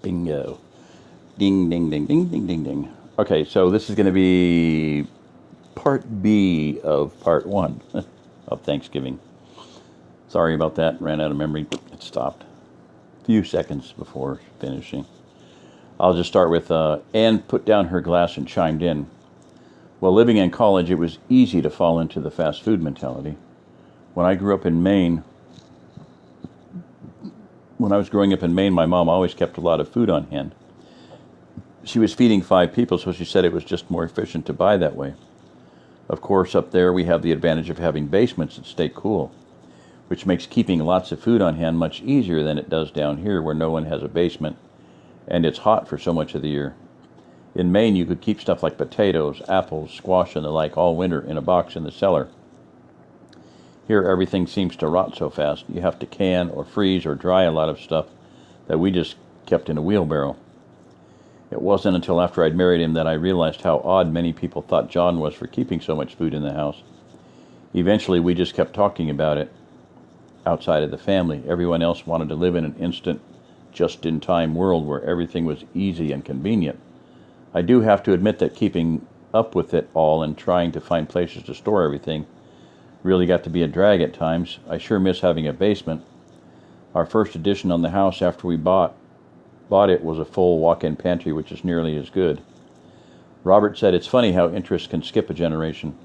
Bingo. Ding, ding, ding, ding, ding, ding, ding. Okay, so this is going to be part B of part one of Thanksgiving. Sorry about that. Ran out of memory. It stopped a few seconds before finishing. I'll just start with Anne put down her glass and chimed in. While living in college, it was easy to fall into the fast food mentality. When I was growing up in Maine, my mom always kept a lot of food on hand. She was feeding 5 people, so she said it was just more efficient to buy that way. Of course, up there we have the advantage of having basements that stay cool, which makes keeping lots of food on hand much easier than it does down here where no one has a basement and it's hot for so much of the year. In Maine, you could keep stuff like potatoes, apples, squash, and the like all winter in a box in the cellar. Here, everything seems to rot so fast. You have to can or freeze or dry a lot of stuff that we just kept in a wheelbarrow. It wasn't until after I'd married him that I realized how odd many people thought John was for keeping so much food in the house. Eventually, we just kept talking about it outside of the family. Everyone else wanted to live in an instant, just-in-time world where everything was easy and convenient. I do have to admit that keeping up with it all and trying to find places to store everything really got to be a drag at times. I sure miss having a basement. Our first addition on the house after we bought it was a full walk-in pantry, which is nearly as good. Robert said it's funny how interest can skip a generation.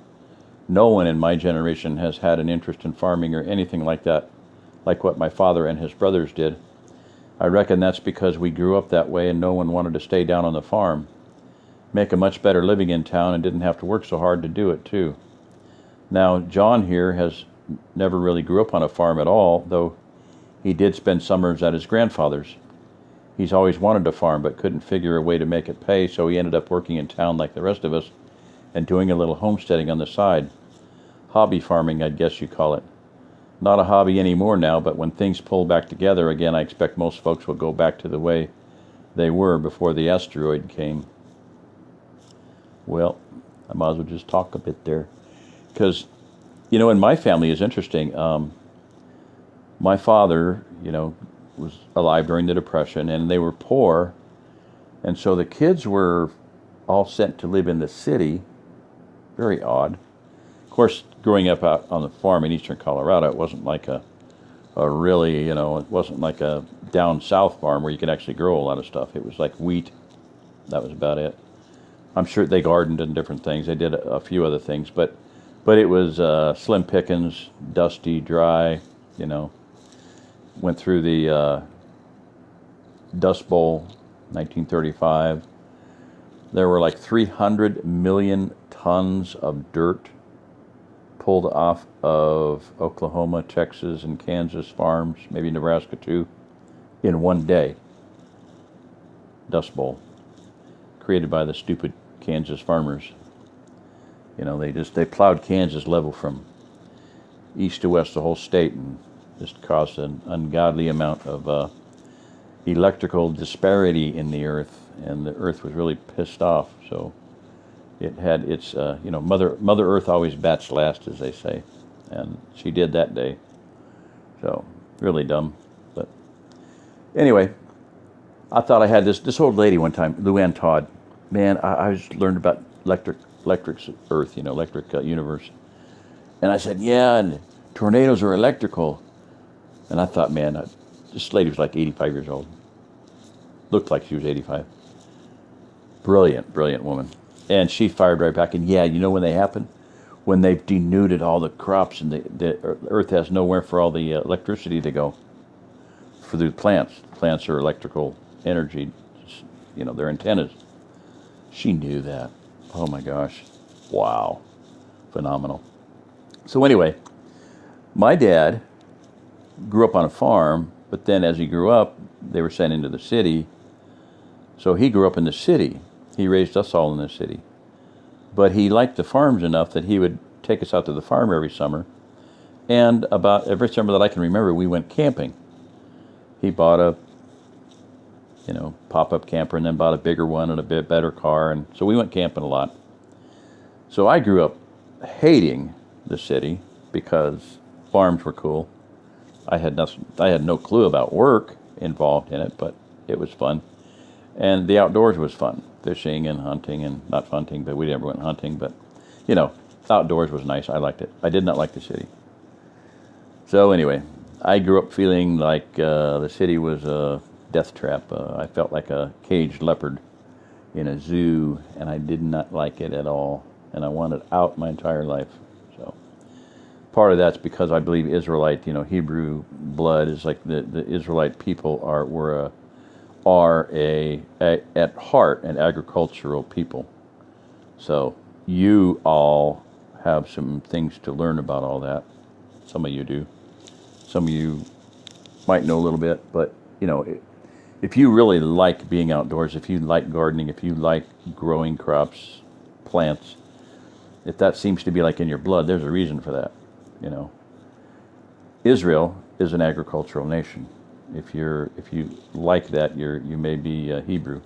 No one in my generation has had an interest in farming or anything like that, like what my father and his brothers did. I reckon that's because we grew up that way and no one wanted to stay down on the farm. Make a much better living in town and didn't have to work so hard to do it too. Now, John here has never really grew up on a farm at all, though he did spend summers at his grandfather's. He's always wanted to farm but couldn't figure a way to make it pay, so he ended up working in town like the rest of us and doing a little homesteading on the side. Hobby farming, I guess you call it. Not a hobby anymore now, but when things pull back together again, I expect most folks will go back to the way they were before the asteroid came. Well, I might as well just talk a bit there. Because, in my family is interesting. My father, was alive during the Depression, and they were poor. And so the kids were all sent to live in the city. Very odd. Of course, growing up out on the farm in eastern Colorado, it wasn't like a really, it wasn't like a down south farm where you could actually grow a lot of stuff. It was like wheat. That was about it. I'm sure they gardened and different things. They did a few other things, but it was slim pickings, dusty, dry, Went through the Dust Bowl, 1935. There were like 300 million tons of dirt pulled off of Oklahoma, Texas, and Kansas farms, maybe Nebraska too, in one day. Dust Bowl, created by the stupid Kansas farmers. They plowed Kansas level from east to west, the whole state, and just caused an ungodly amount of electrical disparity in the earth, and the earth was really pissed off. So it had its, Mother Earth always bats last, as they say, and she did that day. So really dumb, but anyway, I thought I had this old lady one time, Luann Todd. Man, I just learned about electric Earth, electric universe, and I said, yeah, and tornadoes are electrical. And I thought, man, this lady was like 85 years old. Looked like she was 85. Brilliant, brilliant woman. And she fired right back. And yeah, you know when they happen? When they've denuded all the crops and the earth has nowhere for all the electricity to go. For the plants. Plants are electrical energy, their antennas. She knew that. Oh my gosh. Wow. Phenomenal. So anyway, my dad grew up on a farm, but then as he grew up, they were sent into the city. So he grew up in the city. He raised us all in the city. But he liked the farms enough that he would take us out to the farm every summer. And about every summer that I can remember, we went camping. He bought a, pop-up camper and then bought a bigger one and a bit better car. And so we went camping a lot. So I grew up hating the city because farms were cool. I had no clue about work involved in it, but it was fun. And the outdoors was fun, fishing and hunting, and not hunting, but we never went hunting. But outdoors was nice. I liked it. I did not like the city. So anyway, I grew up feeling like the city was a death trap. I felt like a caged leopard in a zoo, and I did not like it at all. And I wanted out my entire life. So part of that's because I believe Israelite, Hebrew blood is like the Israelite people are at heart an agricultural people. So you all have some things to learn about all that. Some of you do. Some of you might know a little bit, but if you really like being outdoors, if you like gardening, if you like growing crops, plants, if that seems to be like in your blood, there's a reason for that. Israel is an agricultural nation. If you like that, you may be Hebrew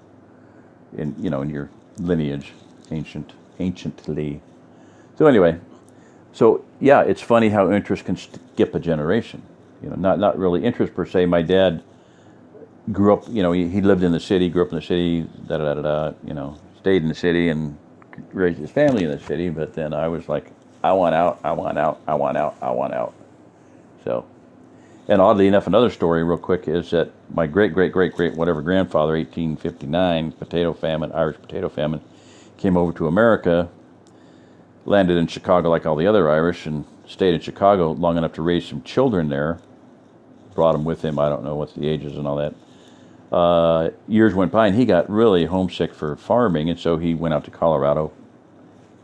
in your lineage, anciently. So anyway, yeah, it's funny how interest can skip a generation. Not really interest per se. My dad grew up. He lived in the city, grew up in the city. Stayed in the city and raised his family in the city. But then I was like, I want out. I want out. I want out. I want out. So. And oddly enough, another story real quick is that my great whatever grandfather, 1859, Irish potato famine, came over to America, landed in Chicago like all the other Irish, and stayed in Chicago long enough to raise some children there, brought them with him, I don't know what's the ages and all that. Years went by and he got really homesick for farming, and so he went out to Colorado.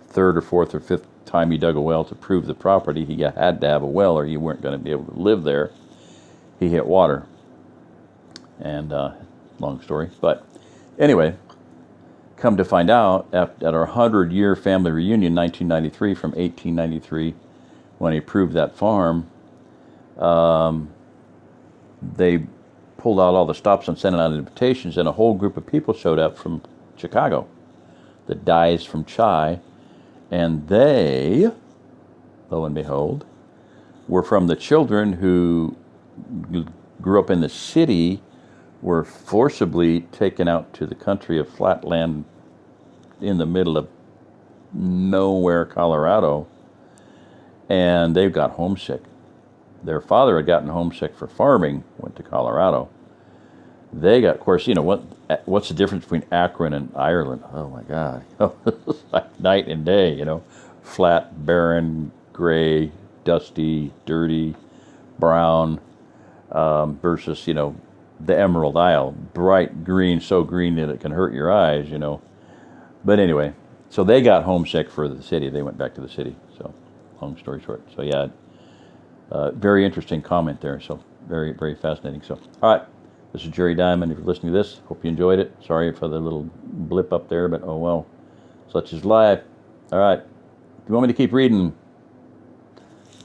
Third or fourth or fifth time he dug a well to prove the property. He had to have a well or you weren't going to be able to live there. He hit water, and long story. But anyway, come to find out, at our 100-year family reunion, 1993, from 1893, when he proved that farm, they pulled out all the stops and sent out invitations, and a whole group of people showed up from Chicago, the Dyes from Chai, and they, lo and behold, were from the children who grew up in the city, were forcibly taken out to the country of flat land in the middle of nowhere, Colorado, and they got homesick. Their father had gotten homesick for farming, went to Colorado. They got, of course, what's the difference between Akron and Ireland? Oh my God, it's like night and day. Flat, barren, gray, dusty, dirty, brown. Versus, the Emerald Isle, bright green, so green that it can hurt your eyes, But anyway, so they got homesick for the city. They went back to the city. So, long story short. So yeah, very interesting comment there. So very, very fascinating. So, all right, this is Jerry Diamond. If you're listening to this, hope you enjoyed it. Sorry for the little blip up there, but oh well, such is life. All right, if you want me to keep reading,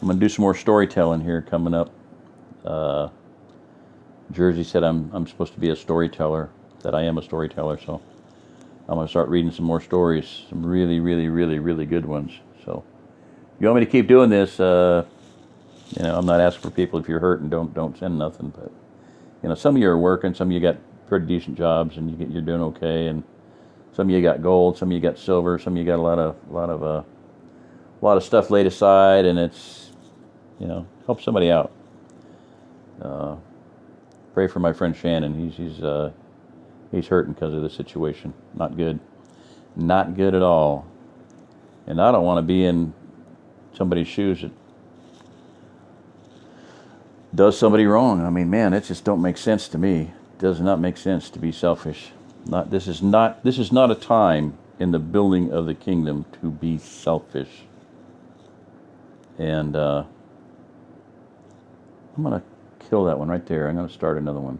I'm going to do some more storytelling here coming up. Jersey said I'm supposed to be a storyteller, that I am a storyteller, so I'm going to start reading some more stories, some really, really, really, really good ones. So if you want me to keep doing this, I'm not asking for people. If you're hurting, don't send nothing, but some of you are working, some of you got pretty decent jobs and you're doing okay, and some of you got gold, some of you got silver, some of you got a lot of stuff laid aside, and it's help somebody out. Pray for my friend Shannon. He's hurting because of the situation. Not good at all. And I don't want to be in somebody's shoes that does somebody wrong. I mean, man, it just don't make sense to me. It does not make sense to be selfish. This is not a time in the building of the kingdom to be selfish. And I'm gonna kill that one right there. I'm going to start another one.